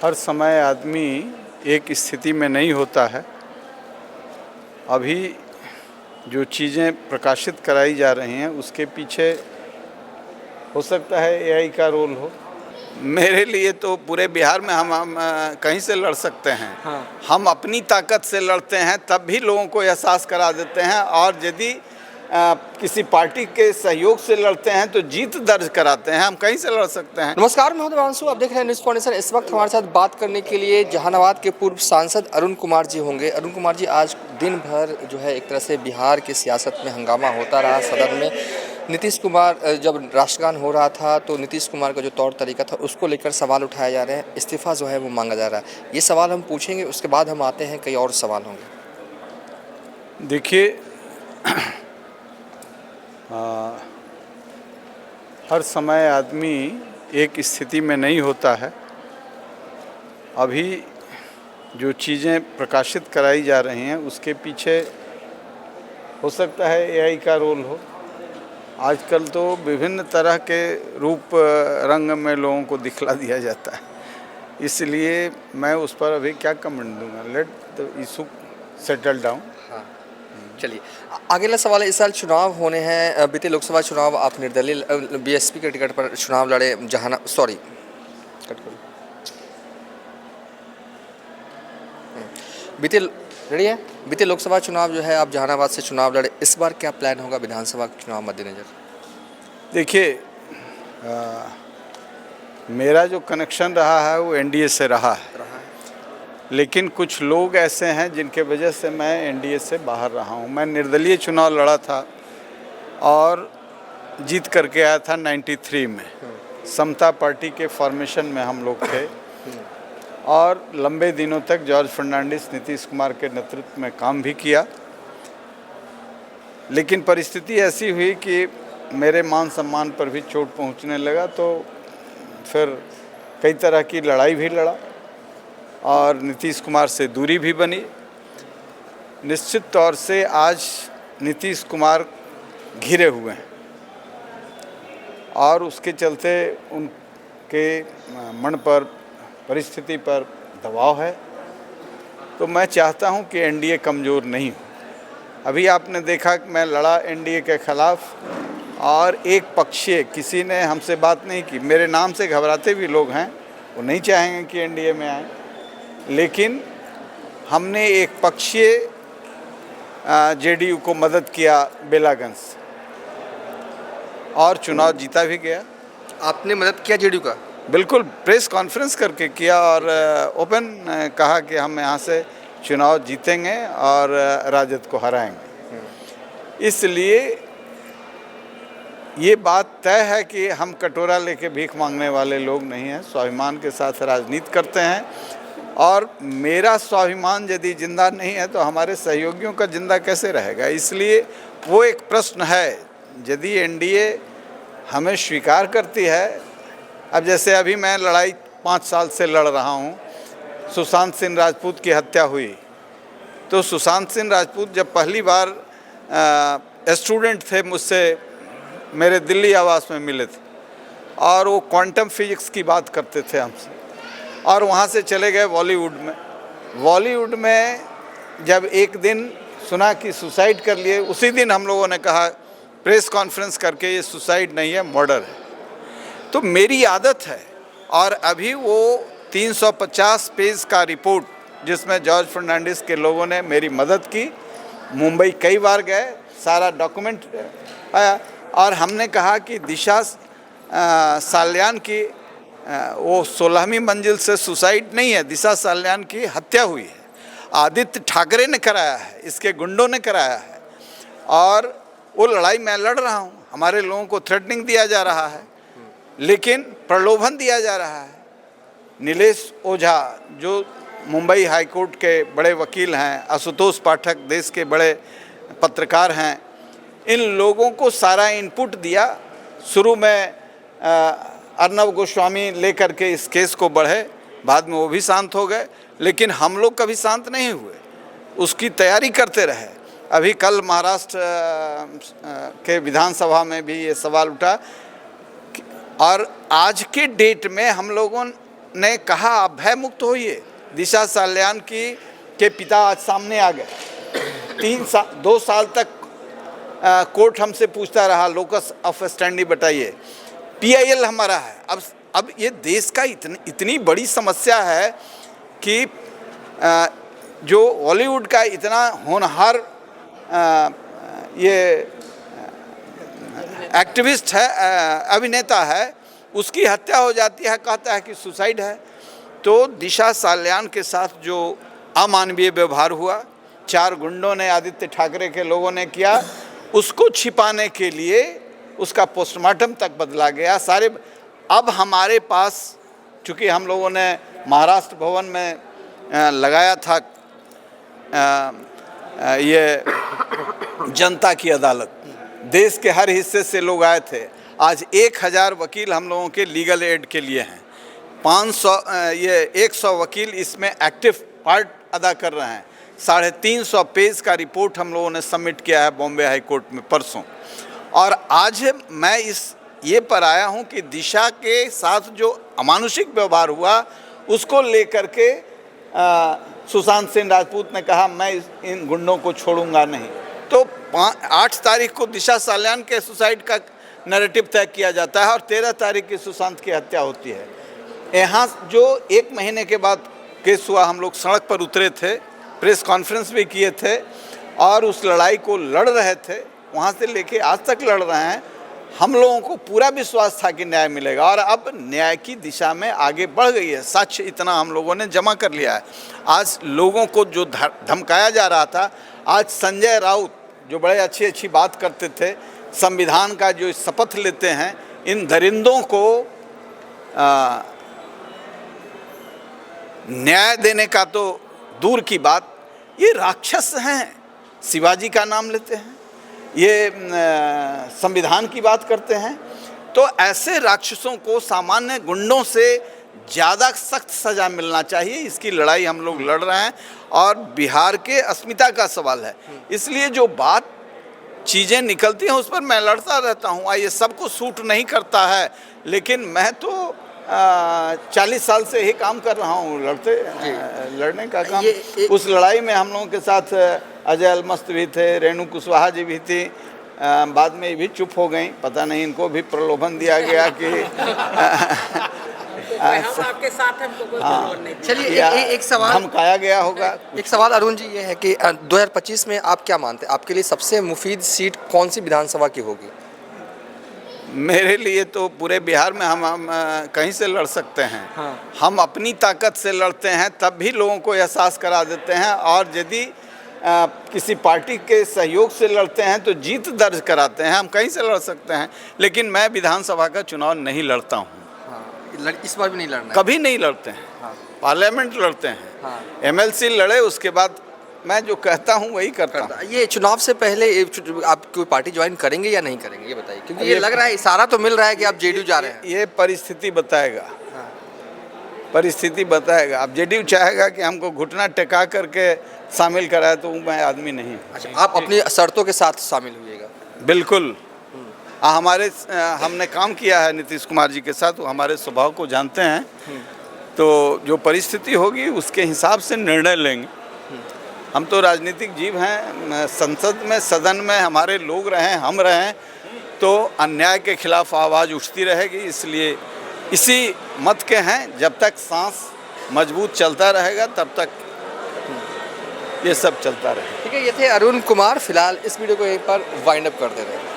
हर समय आदमी एक स्थिति में नहीं होता है। अभी जो चीज़ें प्रकाशित कराई जा रही हैं उसके पीछे हो सकता है एआई का रोल हो। मेरे लिए तो पूरे बिहार में हम कहीं से लड़ सकते हैं। हाँ। हम अपनी ताकत से लड़ते हैं तब भी लोगों को एहसास करा देते हैं, और यदि किसी पार्टी के सहयोग से लड़ते हैं तो जीत दर्ज कराते हैं। हम कहीं से लड़ सकते हैं। नमस्कार, मैं हूं देवांशु, आप देख रहे हैं न्यूज़ फाउंडेशन। इस वक्त हमारे साथ बात करने के लिए जहानाबाद के पूर्व सांसद अरुण कुमार जी होंगे। अरुण कुमार जी, आज दिन भर जो है एक तरह से बिहार की सियासत में हंगामा होता रहा। सदन में नीतीश कुमार जब राष्ट्रगान हो रहा था तो नीतीश कुमार का जो तौर तरीका था उसको लेकर सवाल उठाए जा रहे हैं, इस्तीफा जो है वो मांगा जा रहा है। ये सवाल हम पूछेंगे, उसके बाद हम आते हैं कई और सवाल होंगे। देखिए, हर समय आदमी एक स्थिति में नहीं होता है। अभी जो चीज़ें प्रकाशित कराई जा रही हैं उसके पीछे हो सकता है एआई का रोल हो। आजकल तो विभिन्न तरह के रूप रंग में लोगों को दिखला दिया जाता है, इसलिए मैं उस पर अभी क्या कमेंट दूंगा। Let the issue settle down. हाँ, चलिए अगला सवाल है। इस साल चुनाव होने हैं। बीते लोकसभा चुनाव आप निर्दलीय बीएसपी के टिकट पर चुनाव लड़े। बीते लोकसभा चुनाव जो है आप जहानाबाद से चुनाव लड़े। इस बार क्या प्लान होगा विधानसभा के चुनाव मद्देनजर? देखिए, मेरा जो कनेक्शन रहा है वो एनडीए से रहा है, लेकिन कुछ लोग ऐसे हैं जिनके वजह से मैं एनडीए से बाहर रहा हूँ। मैं निर्दलीय चुनाव लड़ा था और जीत करके आया था 93 में। समता पार्टी के फॉर्मेशन में हम लोग थे और लंबे दिनों तक जॉर्ज फर्नांडिस, नीतीश कुमार के नेतृत्व में काम भी किया। लेकिन परिस्थिति ऐसी हुई कि मेरे मान सम्मान पर भी चोट पहुंचने लगा, तो फिर कई तरह की लड़ाई भी लड़ा और नीतीश कुमार से दूरी भी बनी। निश्चित तौर से आज नीतीश कुमार घिरे हुए हैं और उसके चलते उनके मन पर, परिस्थिति पर दबाव है। तो मैं चाहता हूं कि एनडीए कमज़ोर नहीं हो। अभी आपने देखा कि मैं लड़ा एनडीए के खिलाफ और एक पक्षीय किसी ने हमसे बात नहीं की। मेरे नाम से घबराते भी लोग हैं, वो नहीं चाहेंगे कि एनडीए में आए, लेकिन हमने एक पक्षीय जेडीयू को मदद किया बेलागंज से और चुनाव जीता भी गया। आपने मदद किया जेडीयू का? बिल्कुल, प्रेस कॉन्फ्रेंस करके किया और ओपन कहा कि हम यहाँ से चुनाव जीतेंगे और राजद को हराएंगे। इसलिए ये बात तय है कि हम कटोरा लेके भीख मांगने वाले लोग नहीं हैं, स्वाभिमान के साथ राजनीति करते हैं। और मेरा स्वाभिमान यदि जिंदा नहीं है तो हमारे सहयोगियों का जिंदा कैसे रहेगा? इसलिए वो एक प्रश्न है। यदि एनडीए हमें स्वीकार करती है, अब जैसे अभी मैं लड़ाई 5 साल से लड़ रहा हूँ। सुशांत सिंह राजपूत की हत्या हुई तो सुशांत सिंह राजपूत जब पहली बार स्टूडेंट थे मुझसे, मेरे दिल्ली आवास में मिले थे और वो क्वांटम फिजिक्स की बात करते थे हमसे, और वहाँ से चले गए बॉलीवुड में जब एक दिन सुना कि सुसाइड कर लिए, उसी दिन हम लोगों ने कहा प्रेस कॉन्फ्रेंस करके, ये सुसाइड नहीं है, मर्डर है। तो मेरी आदत है। और अभी वो 350 पेज का रिपोर्ट जिसमें जॉर्ज फर्नांडिस के लोगों ने मेरी मदद की, मुंबई कई बार गए, सारा डॉक्यूमेंट आया और हमने कहा कि दिशा साल्यान की वो 16वीं मंजिल से सुसाइड नहीं है, दिशा साल्यान की हत्या हुई है। आदित्य ठाकरे ने कराया है, इसके गुंडों ने कराया है और वो लड़ाई मैं लड़ रहा हूँ। हमारे लोगों को थ्रेटनिंग दिया जा रहा है, लेकिन प्रलोभन दिया जा रहा है। नीलेश ओझा जो मुंबई हाई कोर्ट के बड़े वकील हैं, आशुतोष पाठक देश के बड़े पत्रकार हैं, इन लोगों को सारा इनपुट दिया। शुरू में अर्नब गोस्वामी लेकर के इस केस को बढ़े, बाद में वो भी शांत हो गए, लेकिन हम लोग कभी शांत नहीं हुए, उसकी तैयारी करते रहे। अभी कल महाराष्ट्र के विधानसभा में भी ये सवाल उठा और आज के डेट में हम लोगों ने कहा आप भय मुक्त होइए। दिशा साल्यान के पिता आज सामने आ गए। 2 साल तक कोर्ट हमसे पूछता रहा, लोकस ऑफ स्टैंडी बताइए। PIL हमारा है। अब ये देश का इतनी बड़ी समस्या है कि जो बॉलीवुड का इतना होनहार ये एक्टिविस्ट है, अभिनेता है, उसकी हत्या हो जाती है, कहता है कि सुसाइड है। तो दिशा साल्यान के साथ जो अमानवीय व्यवहार हुआ, 4 गुंडों ने, आदित्य ठाकरे के लोगों ने किया, उसको छिपाने के लिए उसका पोस्टमार्टम तक बदला गया। अब हमारे पास, चूँकि हम लोगों ने महाराष्ट्र भवन में लगाया था ये जनता की अदालत, देश के हर हिस्से से लोग आए थे। आज 1000 वकील हम लोगों के लीगल एड के लिए हैं। 100 वकील इसमें एक्टिव पार्ट अदा कर रहे हैं। 350 पेज का रिपोर्ट हम लोगों ने सबमिट किया है बॉम्बे हाई कोर्ट में परसों। और आज मैं ये पर आया हूं कि दिशा के साथ जो अमानुषिक व्यवहार हुआ उसको लेकर के सुशांत सिंह राजपूत ने कहा मैं इन गुंडों को छोड़ूंगा नहीं। तो 8 तारीख को दिशा साल्यान के सुसाइड का नैरेटिव तय किया जाता है और 13 तारीख की सुशांत की हत्या होती है। यहाँ जो 1 महीने के बाद केस हुआ, हम लोग सड़क पर उतरे थे, प्रेस कॉन्फ्रेंस भी किए थे और उस लड़ाई को लड़ रहे थे। वहाँ से लेके आज तक लड़ रहे हैं। हम लोगों को पूरा विश्वास था कि न्याय मिलेगा और अब न्याय की दिशा में आगे बढ़ गई है। साक्ष्य इतना हम लोगों ने जमा कर लिया है। आज लोगों को जो धमकाया जा रहा था, आज संजय राउत जो बड़े अच्छी बात करते थे, संविधान का जो शपथ लेते हैं, इन दरिंदों को न्याय देने का तो दूर की बात, ये राक्षस हैं। शिवाजी का नाम लेते हैं, ये संविधान की बात करते हैं। तो ऐसे राक्षसों को सामान्य गुंडों से ज़्यादा सख्त सज़ा मिलना चाहिए। इसकी लड़ाई हम लोग लड़ रहे हैं और बिहार के अस्मिता का सवाल है। इसलिए जो बात चीज़ें निकलती हैं उस पर मैं लड़ता रहता हूँ। ये सबको सूट नहीं करता है, लेकिन मैं तो 40 साल से ही काम कर रहा हूँ लड़ने का काम। उस लड़ाई में हम लोगों के साथ अजय अलमस्त भी थे, रेणु कुशवाहा जी भी थी। बाद में ये भी चुप हो गई, पता नहीं इनको भी प्रलोभन दिया गया कि हम आपके साथ हैं, हमको कोई प्रलोभन नहीं। चलिए एक सवाल धमकाया गया होगा। एक सवाल अरुण जी ये है कि 2025 में आप क्या मानते हैं, आपके लिए सबसे मुफीद सीट कौन सी विधानसभा की होगी? मेरे लिए तो पूरे बिहार में हम कहीं से लड़ सकते हैं। हाँ। हम अपनी ताकत से लड़ते हैं, तब भी लोगों को एहसास करा देते हैं। और यदि किसी पार्टी के सहयोग से लड़ते हैं तो जीत दर्ज कराते हैं। हम कहीं से लड़ सकते हैं, लेकिन मैं विधानसभा का चुनाव नहीं लड़ता हूँ। हाँ, इस बार भी नहीं लड़ना? कभी नहीं लड़ते हैं। हाँ। पार्लियामेंट लड़ते हैं। हाँ। MLC लड़े, उसके बाद मैं जो कहता हूँ वही करता हूँ। ये चुनाव से पहले आप कोई पार्टी ज्वाइन करेंगे या नहीं करेंगे, ये बताइए, क्योंकि ये लग रहा है, इशारा तो मिल रहा है कि आप JDU जा रहे हैं। ये परिस्थिति बताएगा। हाँ। परिस्थिति बताएगा। अब JDU चाहेगा कि हमको घुटना टेका करके शामिल कराए, तो मैं आदमी नहीं। अच्छा, आप अपनी शर्तों के साथ शामिल हुइएगा? बिल्कुल। हमने काम किया है नीतीश कुमार जी के साथ, वो हमारे स्वभाव को जानते हैं। तो जो परिस्थिति होगी उसके हिसाब से निर्णय लेंगे। हम तो राजनीतिक जीव हैं। संसद में, सदन में हमारे लोग रहें, हम रहें, तो अन्याय के खिलाफ आवाज़ उठती रहेगी। इसलिए इसी मत के हैं, जब तक सांस मजबूत चलता रहेगा तब तक ये सब चलता रहेगा। ठीक है, ये थे अरुण कुमार। फिलहाल इस वीडियो को यहीं पर वाइंड अप कर दे रहे हैं।